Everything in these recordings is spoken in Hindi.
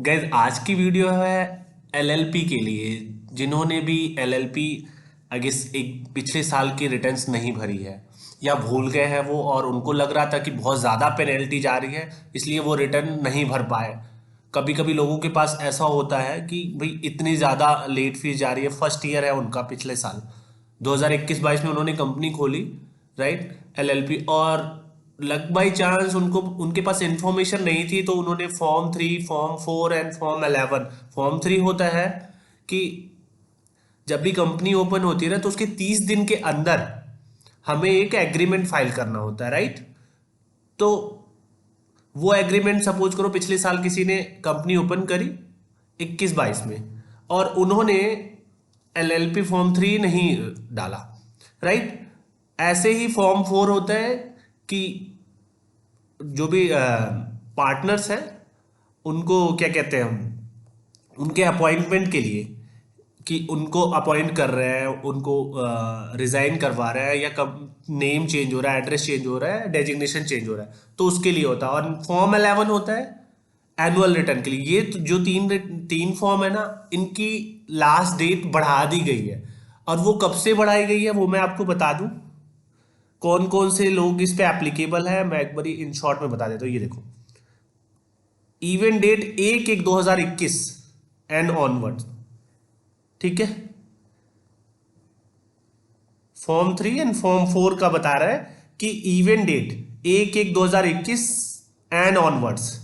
गाइस आज की वीडियो है एलएलपी के लिए, जिन्होंने भी एलएलपी आई गेस एक पिछले साल की रिटर्न्स नहीं भरी है या भूल गए हैं वो, और उनको लग रहा था कि बहुत ज़्यादा पेनल्टी जा रही है इसलिए वो रिटर्न नहीं भर पाए। कभी कभी लोगों के पास ऐसा होता है कि भाई इतनी ज़्यादा लेट फीस जा रही है, फर्स्ट ईयर है उनका, पिछले साल 2021-22 में उन्होंने कंपनी खोली, राइट, एलएलपी, और लक बाई चांस उनको उनके पास इंफॉर्मेशन नहीं थी तो उन्होंने form 3, form 4 and form 11। Form 3 होता है कि जब भी कंपनी ओपन होती है ना तो उसके 30 दिन के अंदर हमें एक एग्रीमेंट फाइल करना होता है, राइट। तो वो एग्रीमेंट सपोज करो पिछले साल किसी ने कंपनी ओपन करी 21-22 में और उन्होंने एलएलपी फॉर्म 3 नहीं डाला, राइट। ऐसे ही फॉर्म 4 होता है कि जो भी पार्टनर्स हैं उनको क्या कहते हैं हम, उनके अपॉइंटमेंट के लिए कि उनको अपॉइंट कर रहे हैं, उनको रिजाइन करवा रहे हैं, या कब नेम चेंज हो रहा है, एड्रेस चेंज हो रहा है, डेजिग्नेशन चेंज हो रहा है, तो उसके लिए होता है। और फॉर्म 11 होता है एनुअल रिटर्न के लिए। ये जो तीन फॉर्म है ना, इनकी लास्ट डेट बढ़ा दी गई है। और वो कब से बढ़ाई गई है वो मैं आपको बता दूं, कौन कौन से लोग इस पे एप्लीकेबल है मैं एक बारी इन शॉर्ट में बता देता हूँ। ये देखो, इवेंट डेट 1/1/2021 एंड ऑनवर्ड, ठीक है। फॉर्म 3 एंड फॉर्म 4 का बता रहा है कि इवेंट डेट 1/1/2021 एंड ऑनवर्ड्स,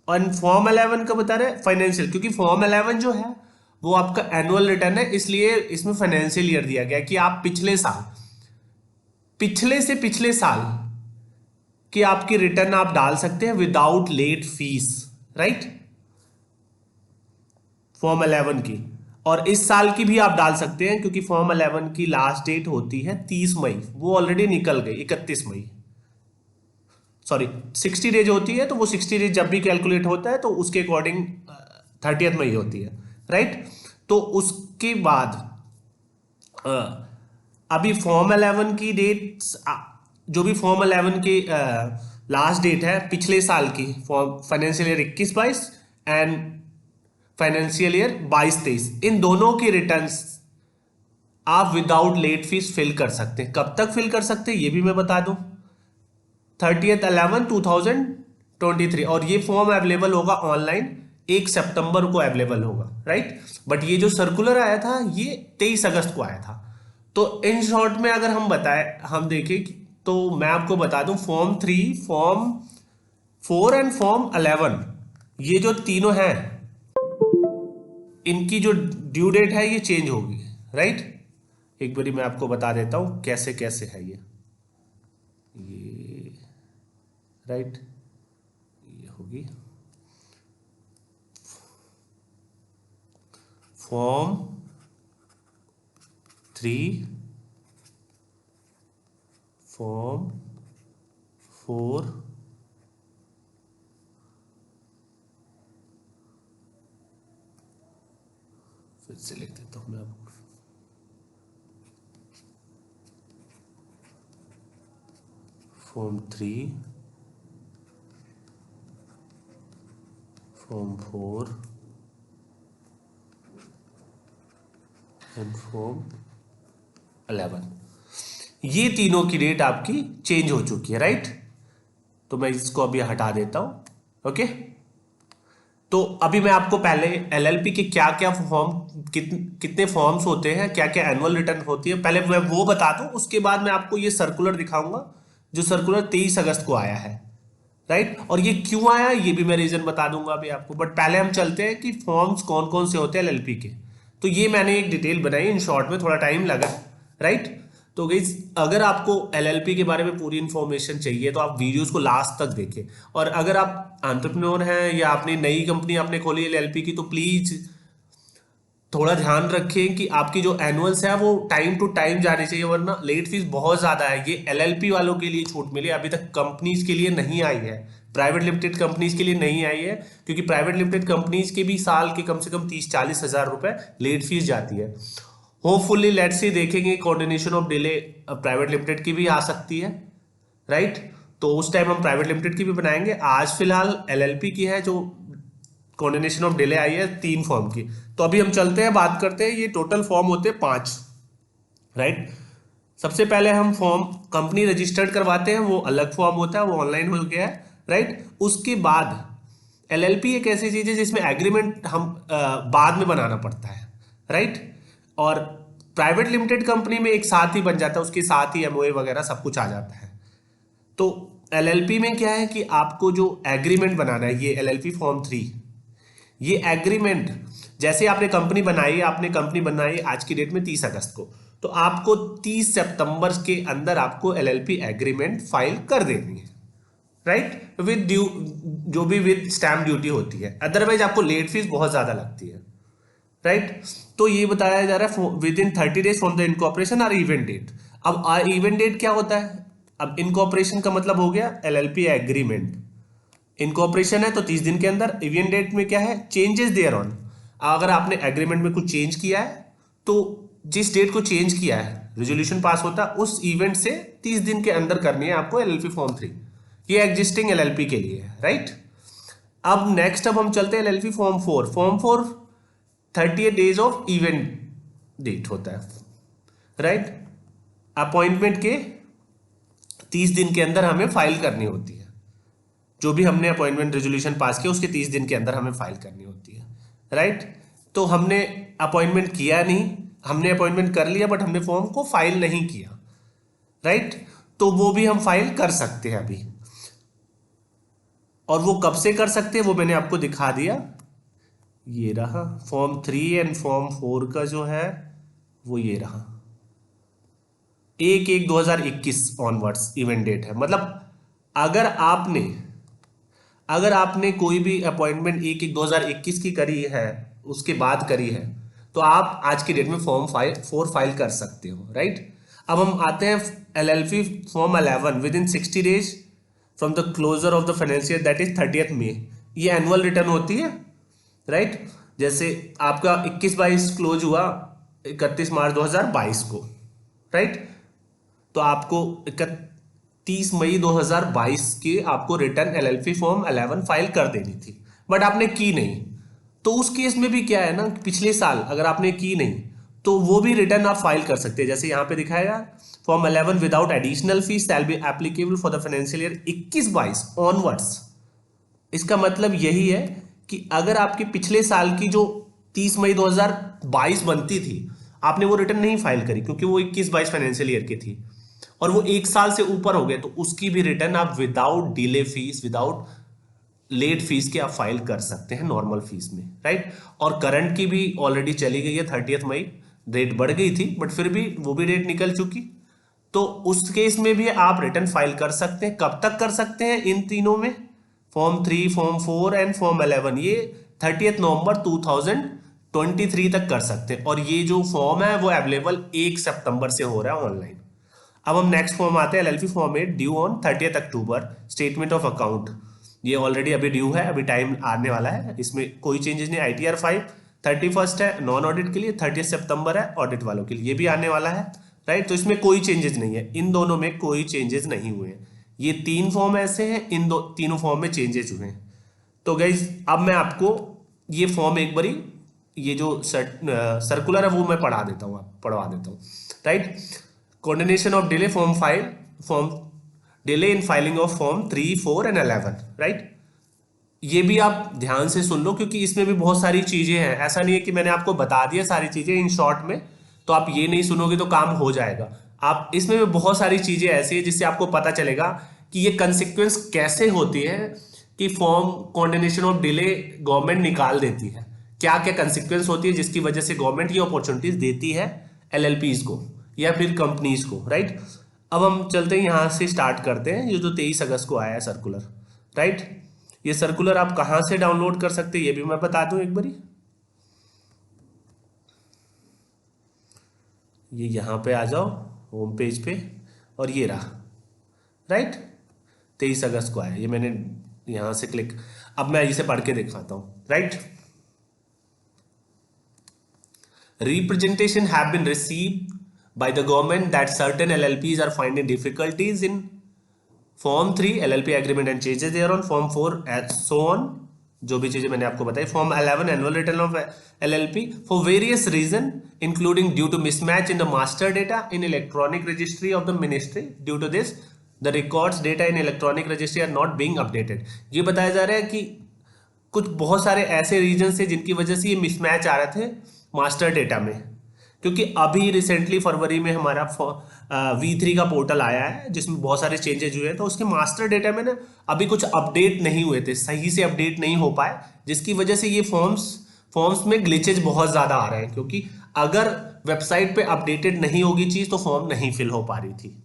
और फॉर्म 11 का बता रहा है फाइनेंशियल, क्योंकि फॉर्म 11 जो है वो आपका एनुअल रिटर्न है, इसलिए इसमें फाइनेंशियल ईयर दिया गया कि आप पिछले से पिछले साल कि आपकी रिटर्न आप डाल सकते हैं without late fees, right, form 11 की। और इस साल की भी आप डाल सकते हैं क्योंकि फॉर्म 11 की लास्ट डेट होती है 30 मई, वो ऑलरेडी निकल गई 31 मई, सॉरी 60 डेज होती है, तो वो 60 डेज जब भी कैलकुलेट होता है तो उसके अकॉर्डिंग 30 मई होती है, राइट। तो उसके बाद अभी फॉर्म 11 की डेट, जो भी फॉर्म 11 की लास्ट डेट है पिछले साल की, financial year 21-22 and financial year 22-23, इन दोनों की रिटर्न्स आप विदाउट लेट फीस फिल कर सकते हैं। कब तक फिल कर सकते हैं ये भी मैं बता दूं, 30/11/2023। और ये फॉर्म अवेलेबल होगा ऑनलाइन 1 सितंबर को अवेलेबल होगा, राइट। बट ये जो सर्कुलर आया था ये 23 अगस्त को आया था। तो इन शॉर्ट में अगर हम देखें तो मैं आपको बता दूं, फॉर्म 3, फॉर्म 4 एंड फॉर्म 11, ये जो तीनों हैं इनकी जो ड्यू डेट है ये चेंज होगी, राइट। एक बारी मैं आपको बता देता हूं कैसे कैसे है ये, राइट, ये होगी फॉर्म 3, फॉर्म 4, फिर से लिख देता हूं मैं आपको, फॉर्म 3, फॉर्म 4 एंड फॉर्म 11, ये तीनों की डेट आपकी चेंज हो चुकी है, राइट। तो मैं इसको अभी हटा देता हूं, ओके। तो अभी मैं आपको पहले एलएलपी के क्या क्या कितने फॉर्म्स होते हैं, क्या क्या एनुअल रिटर्न होती है, पहले मैं वो बता दूं, उसके बाद मैं आपको ये सर्कुलर दिखाऊंगा जो सर्कुलर 23 अगस्त को आया है, राइट। और ये क्यों आया ये भी मैं रीजन बता दूंगा अभी आपको, बट पहले हम चलते हैं कि फॉर्म्स कौन कौन से होते हैं एलएलपी के। तो ये मैंने एक डिटेल बनाई इन शॉर्ट में, थोड़ा टाइम लगा, राइट। तो गाइस अगर आपको एलएलपी के बारे में पूरी इंफॉर्मेशन चाहिए तो आप वीडियोस को लास्ट तक देखें। और अगर आप एंटरप्रेन्योर हैं या आपने नई कंपनी आपने खोली एलएलपी की, तो प्लीज थोड़ा ध्यान रखें कि आपकी जो एनुअल्स है वो टाइम टू टाइम जानी चाहिए, वरना लेट फीस बहुत ज्यादा है। ये एलएलपी वालों के लिए छूट मिली, अभी तक कंपनीज के लिए नहीं आई है, प्राइवेट लिमिटेड कंपनीज के लिए नहीं आई है, क्योंकि प्राइवेट लिमिटेड कंपनीज के भी साल के कम से कम 30-40 हजार रुपए लेट फीस जाती है। होपफुली लेट्स सी, देखेंगे coordination of delay private limited की भी आ सकती है, राइट। तो उस टाइम हम प्राइवेट लिमिटेड की भी बनाएंगे। आज फिलहाल एलएलपी की है जो कोऑर्डिनेशन ऑफ डिले आई है 3 फॉर्म की। तो अभी हम चलते हैं, बात करते हैं, ये टोटल फॉर्म होते हैं 5, राइट। सबसे पहले हम फॉर्म कंपनी रजिस्टर्ड करवाते हैं, वो अलग फॉर्म होता है, वो ऑनलाइन हो गया है, राइट। उसके बाद एलएलपी एक ऐसी चीज है जिसमें एग्रीमेंट हम बाद में बनाना पड़ता है, राइट। और प्राइवेट लिमिटेड कंपनी में एक साथ ही बन जाता है, उसके साथ ही एमओए वगैरह सब कुछ आ जाता है। तो एलएलपी में क्या है कि आपको जो एग्रीमेंट बनाना है, ये एलएलपी फॉर्म 3, ये एग्रीमेंट जैसे आपने कंपनी बनाई आज की डेट में 30 अगस्त को, तो आपको 30 सितंबर के अंदर आपको एलएलपी एग्रीमेंट फाइल कर देनी है, राइट, विद ड्यू, जो भी विद स्टैम्प ड्यूटी होती है, अदरवाइज आपको लेट फीस बहुत ज्यादा लगती है, राइट। तो ये बताया जा रहा है with in 30 days from the incorporation और इवेंट डेट। अब इवेंट डेट क्या होता है? अब इनकॉर्पोरेशन का मतलब हो गया एलएलपी एग्रीमेंट, इनकॉर्पोरेशन है तो 30 दिन के अंदर। इवेंट डेट में क्या है? चेंजेस देयर ऑन, अगर आपने एग्रीमेंट में कुछ चेंज किया है तो जिस डेट को चेंज किया है रेजोल्यूशन पास होता है उस इवेंट से 30 दिन के अंदर करनी है आपको एलएलपी फॉर्म 3। ये एग्जिस्टिंग एलएलपी के लिए है, राइट। अब नेक्स्ट अब हम चलते हैं LLP form 4। Form 4 38 days of event date होता है, राइट। अपॉइंटमेंट के 30 दिन के अंदर हमें फाइल करनी होती है, जो भी हमने अपॉइंटमेंट रेजोल्यूशन पास किया उसके 30 दिन के अंदर हमें फाइल करनी होती है, राइट। तो हमने अपॉइंटमेंट किया नहीं, हमने अपॉइंटमेंट कर लिया बट हमने फॉर्म को फाइल नहीं किया, राइट। तो वो भी हम फाइल कर सकते हैं अभी। और वो कब से कर सकते हैं वो मैंने आपको दिखा दिया, ये रहा फॉर्म 3 एंड फॉर्म 4 का जो है वो ये रहा, 1/1/2021 ऑनवर्ड्स इवेंट डेट है। मतलब अगर आपने कोई भी अपॉइंटमेंट 1/1/2021 की करी है, उसके बाद करी है, तो आप आज की डेट में फॉर्म 4 फाइल कर सकते हो, राइट। अब हम आते हैं LLP form 11 within 60 days from the closure of the financial that is 30 May. ये एनुअल रिटर्न होती है, राइट। जैसे आपका 21-22 क्लोज हुआ 31 मार्च 2022 को, राइट। तो आपको 31 मई 2022 के आपको रिटर्न एलएलपी फॉर्म 11 फाइल कर देनी थी, बट आपने की नहीं। तो उस केस में भी क्या है ना, पिछले साल अगर आपने की नहीं तो वो भी रिटर्न आप फाइल कर सकते हैं। जैसे यहाँ पे दिखाएगा form 11 without additional fees shall be applicable for the financial year 21-22 onwards. इसका मतलब यही है कि अगर आपकी पिछले साल की जो 30 मई 2022 बनती थी, आपने वो रिटर्न नहीं फाइल करी क्योंकि वो 21-22 फाइनेंशियल ईयर की थी और वो 1 साल से ऊपर हो गए, तो उसकी भी रिटर्न आप without delay fees, without late fees के आप फाइल कर सकते हैं नॉर्मल फीस में, राइट। और करंट की भी ऑलरेडी चली गई है 30 मई, डेट बढ़ गई थी बट फिर भी वो भी डेट निकल चुकी, तो उस केस में भी आप रिटर्न फाइल कर सकते हैं। कब तक कर सकते हैं? इन तीनों में, फॉर्म 3, फॉर्म 4 एंड फॉर्म 11, ये 30 नवंबर 2023 तक कर सकते हैं। और ये जो फॉर्म है वो अवेलेबल 1 सितंबर से हो रहा है ऑनलाइन। अब हम नेक्स्ट फॉर्म आते हैं LLP form 8 due on 30 October, statement of account. ये ऑलरेडी अभी ड्यू है, अभी टाइम आने वाला है, इसमें कोई चेंजेस नहीं। ITR 5 31 है नॉन ऑडिट के लिए, 30 सितंबर है ऑडिट वालों के लिए, ये भी आने वाला है, राइट। तो इसमें कोई चेंजेस नहीं है, इन दोनों में कोई चेंजेस नहीं हुए हैं। ये 3 फॉर्म ऐसे हैं, इन तीनों फॉर्म में चेंजेस हुए हैं। तो गाइज अब मैं आपको ये फॉर्म एक बारी, ये जो सर्कुलर है वो मैं पढ़वा देता हूँ, right. Coordination of delay form delay in filing of form 3, 4 and 11, right. ये भी आप ध्यान से सुन लो क्योंकि इसमें भी बहुत सारी चीजें हैं। ऐसा नहीं है कि मैंने आपको बता दिया सारी चीजें इन शॉर्ट में तो आप ये नहीं सुनोगे तो काम हो जाएगा। आप इसमें भी बहुत सारी चीजें ऐसी है जिससे आपको पता चलेगा कि ये कंसिक्वेंस कैसे होती है कि form coordination of delay government निकाल देती है, क्या क्या कंसिक्वेंस होती है जिसकी वजह से गवर्नमेंट ये अपॉर्चुनिटीज देती है एलएलपीज को या फिर कंपनीज को, राइट। अब हम चलते हैं यहां से स्टार्ट करते हैं। ये जो 23 अगस्त को आया है सर्कुलर, राइट। ये सर्कुलर आप कहां से डाउनलोड कर सकते हैं ये भी मैं बता दूं एक बारी। ये यहां पे आ जाओ होम पेज पे और ये रहा, राइट। 23 अगस्त को आया, ये मैंने यहां से क्लिक, अब मैं इसे पढ़ के दिखाता हूं, right. Representation have been received by the government that certain LLPs are finding difficulties in Form 3 LLP agreement and changes thereon, Form 4 and so on, जो भी चीजें मैंने आपको बताई। Form 11 annual return of LLP for various reason including due to mismatch in the master data in electronic registry of the ministry, due to this the records data in electronic registry are not being updated. ये बताया जा रहा है कि कुछ बहुत सारे ऐसे रीजन थे जिनकी वजह से ये मिसमैच आ रहे थे मास्टर डेटा में, क्योंकि अभी रिसेंटली फरवरी में हमारा V3 का पोर्टल आया है जिसमें बहुत सारे चेंजेस हुए हैं, तो उसके मास्टर डेटा में ना अभी कुछ अपडेट नहीं हुए थे, सही से अपडेट नहीं हो पाए, जिसकी वजह से ये फॉर्म्स में ग्लिचेज बहुत ज़्यादा आ रहे हैं, क्योंकि अगर वेबसाइट पे अपडेटेड नहीं होगी चीज़ तो फॉर्म नहीं फिल हो पा रही थी,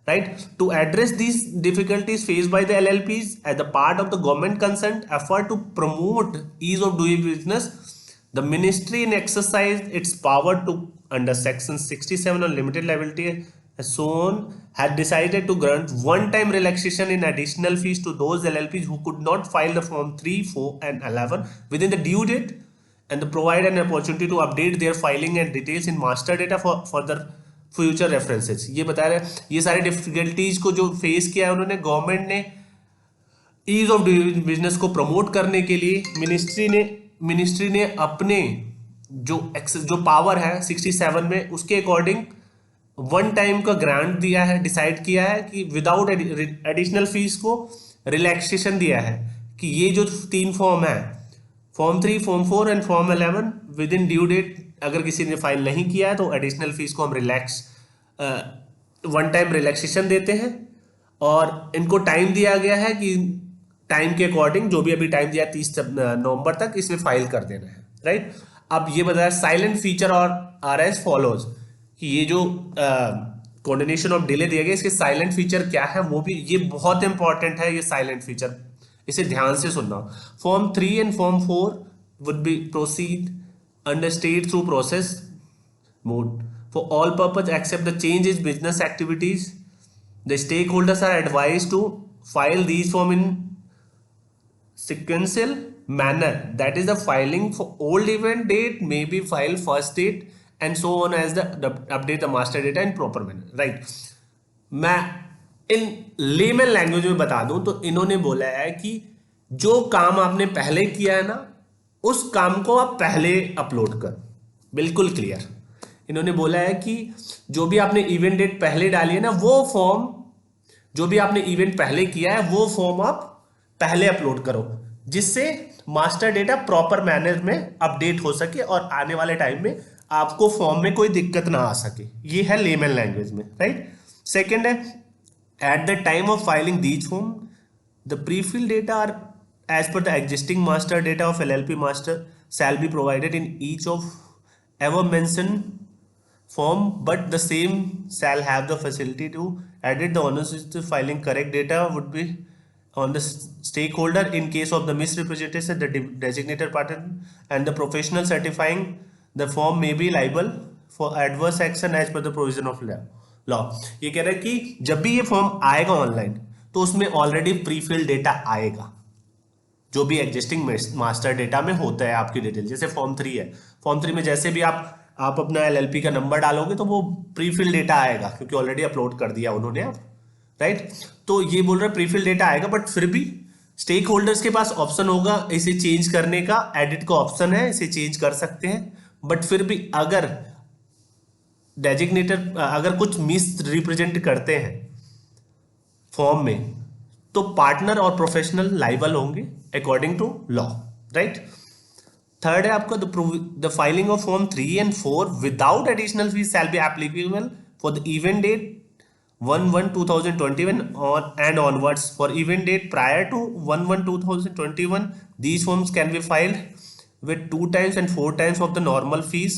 right? To address these difficulties faced by the LLPs as a part of the government concerned effort to promote ease of doing business, the ministry in exercise its power to under section 67 on limited liability and so on had decided to grant one-time relaxation in additional fees to those LLPs who could not file the form 3, 4 and 11 within the due date, and to provide an opportunity to update their filing and details in master data for further future references. ये बता रहे हैं ये सारी डिफिकल्टीज को जो फेस किया है उन्होंने, गवर्नमेंट ने ईज ऑफ डूइंग बिजनेस को प्रमोट करने के लिए मिनिस्ट्री ने अपने जो पावर है 67 में उसके अकॉर्डिंग वन टाइम का ग्रांट दिया है, डिसाइड किया है कि विदाउट एडिशनल फीस को रिलैक्सेशन दिया है कि ये जो 3 फॉर्म है, form 3, form 4 and form 11 within due date अगर किसी ने फाइल नहीं किया है तो एडिशनल फीस को हम वन टाइम रिलैक्सेशन देते हैं, और इनको टाइम दिया गया है कि टाइम के अकॉर्डिंग जो भी अभी टाइम दिया 30 नवंबर तक इसमें फाइल कर देना है, राइट। अब ये बताया साइलेंट फीचर और आर एज फॉलोज कि ये जो कोऑर्डिनेशन ऑफ डिले दिया गया इसके साइलेंट फीचर क्या है, वो भी ये बहुत इंपॉर्टेंट है, ये साइलेंट फीचर इसे ध्यान से सुनना। Form 3 and form 4 would be proceed under state through process mode for all purpose except the change in business activities. The stakeholders are advised to file these form in sequential manner, that is the filing for old event date may be filed first date and so on as the update the master data in proper manner, right। मैं इन लेमन लैंग्वेज में बता दूं तो इन्होंने बोला है कि जो काम आपने पहले किया है ना उस काम को आप पहले अपलोड करो, बिल्कुल क्लियर। इन्होंने बोला है कि जो भी आपने इवेंट डेट पहले डाली है ना वो फॉर्म, जो भी आपने इवेंट पहले किया है वो फॉर्म आप पहले अपलोड करो, जिससे मास्टर डेटा प्रॉपर मैनर में अपडेट हो सके और आने वाले टाइम में आपको फॉर्म में कोई दिक्कत ना आ सके। ये है लेमन लैंग्वेज में, राइट। सेकेंड है at the time of filing these form the prefill data are as per the existing master data of LLP master shall be provided in each of ever mentioned form, but the same shall have the facility to edit the onus to filing correct data would be on the stakeholder in case of the misrepresentation, the designated party and the professional certifying the form may be liable for adverse action as per the provision of law। ये कह रहा है कि जब भी ये फॉर्म आएगा ऑनलाइन तो उसमें ऑलरेडी प्रीफिल डेटा आएगा, जो भी एग्जिस्टिंग मास्टर डेटा में होता है आपकी डिटेल। जैसे फॉर्म 3 है, फॉर्म 3 में जैसे भी आप अपना LLP का नंबर डालोगे तो वो प्रीफिल डेटा आएगा, क्योंकि ऑलरेडी अपलोड कर दिया उन्होंने अब, राइट। तो ये बोल रहा है प्रीफिल डेटा आएगा, बट फिर भी स्टेक होल्डर्स के पास ऑप्शन होगा इसे चेंज करने का, एडिट का ऑप्शन है, इसे चेंज कर सकते हैं। बट फिर भी अगर डेजिग्नेटर अगर कुछ मिस रिप्रेजेंट करते हैं फॉर्म में तो पार्टनर और प्रोफेशनल लाइबल होंगे according to law, right. Third है आपका the filing of form 3 and 4 without additional fees shall be applicable for the event date 1/1/2021 and onwards. For event date prior to 1/1/2021 these forms can be filed with 2 times and 4 times of the normal fees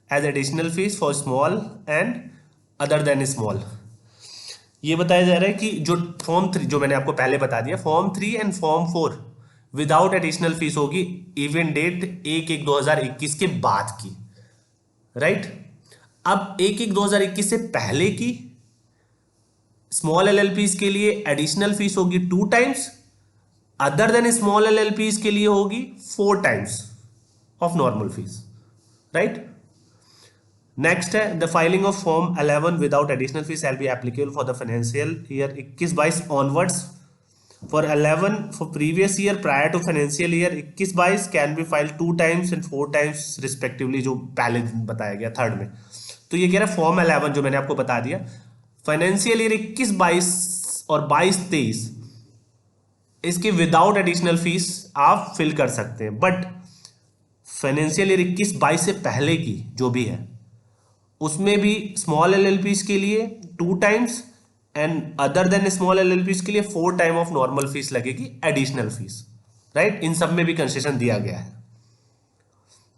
as additional fees for small and other than small। ये बताया जा रहा है कि जो फॉर्म 3 जो मैंने आपको पहले बता दिया, form 3 and form 4 without additional fees होगी इवेंट डेट 1/1/2021 के बाद की, राइट। अब 1/1/2021 से पहले की स्मॉल LLPs के लिए एडिशनल फीस होगी 2 times, other than small LLPs के लिए होगी 4 times of normal fees, right. Next है the filing of form 11 without additional fees shall be applicable for the financial year 21-22 onwards for 11 for previous year prior to financial year 21-22 can be file 2 times and 4 times respectively, जो पहले बताया गया थर्ड में। तो ये कह रहा है फॉर्म 11 जो मैंने आपको बता दिया, फाइनेंशियल ईयर 21-22 और 22-23 इसकी विदाउट एडिशनल फीस आप फिल कर सकते हैं, बट फाइनेंशियल ईयर 21-22 से पहले की जो भी है उसमें भी स्मॉल एलएलपीज के लिए 2 times and other than small एलएलपीज के लिए 4 टाइम ऑफ नॉर्मल फीस लगेगी, एडिशनल फीस, राइट। इन सब में भी कंसेशन दिया गया है,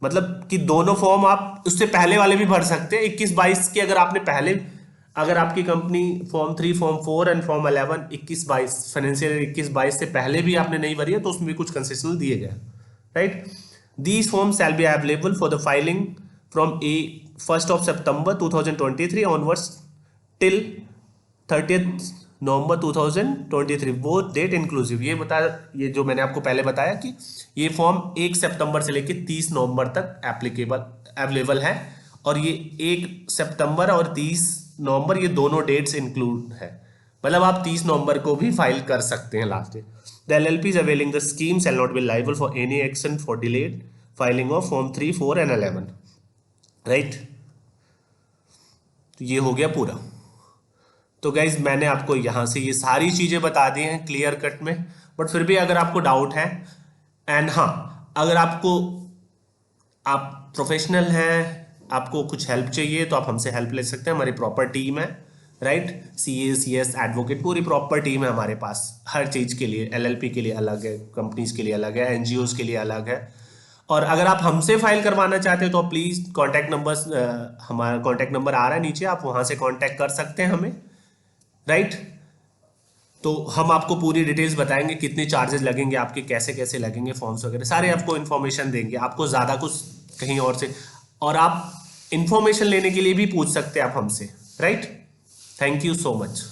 मतलब कि दोनों फॉर्म आप उससे पहले वाले भी भर सकते हैं। 21-22 के अगर आपने पहले, अगर आपकी company form 3 form 4 and form 11 21-22 financial year 21-22 से पहले भी आपने नहीं भरी है तो उसमें भी कुछ कंसेशन दिए गए, right. These form shall be available for the filing from 1st of September 2023 onwards till 30th नवंबर 2023, वो डेट इंक्लूसिव। ये ये जो मैंने आपको पहले बताया कि ये फॉर्म 1 सितंबर से लेकर 30 नवंबर तक अवेलेबल है, और ये 1 सितंबर और 30 नवंबर ये दोनों डेट्स इंक्लूड है, मतलब आप 30 नवंबर को भी फाइल कर सकते हैं last day. The LLPs availing the scheme shall not be liable for any action for delayed filing of form 3, 4 and 11, right. तो ये हो गया पूरा। तो गाइज मैंने आपको यहाँ से ये सारी चीज़ें बता दी हैं क्लियर कट में, बट फिर भी अगर आपको डाउट है, एंड हाँ अगर आप प्रोफेशनल हैं, आपको कुछ हेल्प चाहिए तो आप हमसे हेल्प ले सकते हैं, हमारी प्रॉपर टीम है, राइट। CA CS एडवोकेट पूरी प्रॉपर टीम है हमारे पास हर चीज़ के लिए, LLP के लिए अलग है, कंपनीज के लिए अलग है, NGOs के लिए अलग है। और अगर आप हमसे फाइल करवाना चाहते हैं तो प्लीज़ कॉन्टैक्ट नंबर्स, हमारा कॉन्टैक्ट नंबर आ रहा है नीचे, आप वहाँ से कॉन्टैक्ट कर सकते हैं हमें, राइट। तो हम आपको पूरी डिटेल्स बताएंगे, कितने चार्जेस लगेंगे आपके, कैसे कैसे लगेंगे फॉर्म्स वगैरह, सारे आपको इन्फॉर्मेशन देंगे, आपको ज़्यादा कुछ कहीं और से, और आप इन्फॉर्मेशन लेने के लिए भी पूछ सकते हैं आप हमसे, right. Thank you so much.